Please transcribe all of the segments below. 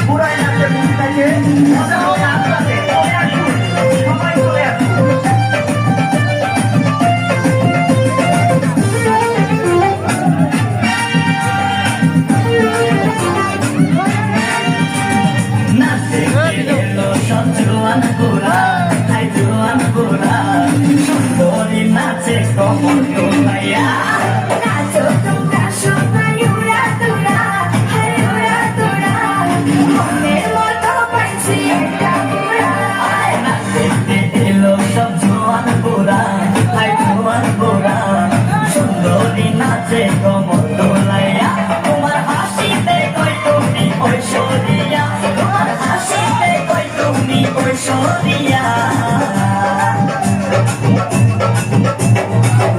পুরাই নাচের দিনটাকে মজা হবে আপনাদের চলে আসুন সবাই চলে আসুন নাচে এলো সব জোয়ান গোরা হাই জোয়ান গোরা সুন্দরী নাচে কমর তোলাইয়া নাচো তোমরা সবাই উড়া তোরা হায় উড়া তোরা মনের মতো পাইছি একটা ঘোড়া নাচে এলো সব জোয়ান গোরা হাই জোয়ান গোরা সুন্দরী নাচে কমর তোলাইয়া তোমার হাসিতে কই তুমি ঐশ্বরিয়া তোমার হাসিতে কই তুমি ঐশ্বরিয়া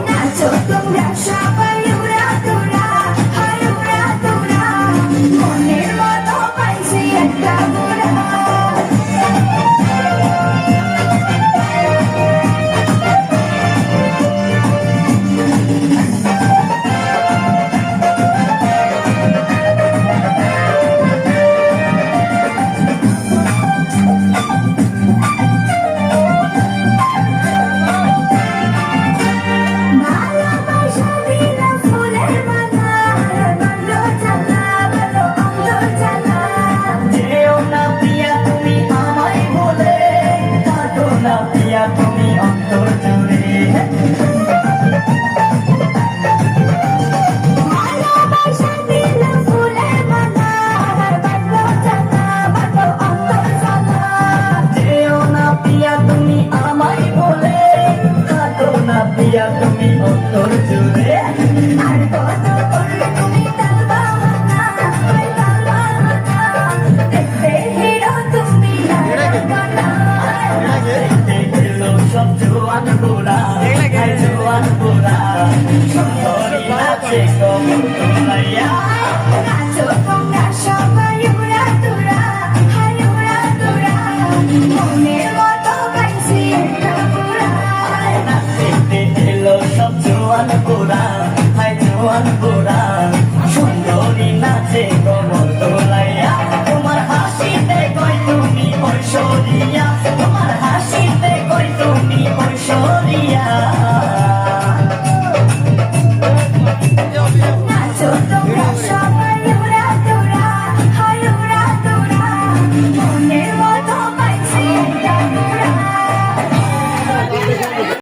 নাচো তোমরা সবাই উড়া তোরা হায় উড়া তোরা মনের মতো পাইছি একটা ঘোড়া ভালোবাসা দিলাম ফুলের মালা বন্ধ জ্বালা বলো অন্ধ জ্বালা যেও না প্রিয়া তুমি আমায় বলে থাকো না প্রিয়া তুমি অন্তর জুড়ে ভালোবাসা দিলাম ফুলের মালা বন্ধ জ্বালা বলো অন্ধ জ্বালা যেও না প্রিয়া তুমি আমায় বলে থাকো না প্রিয়া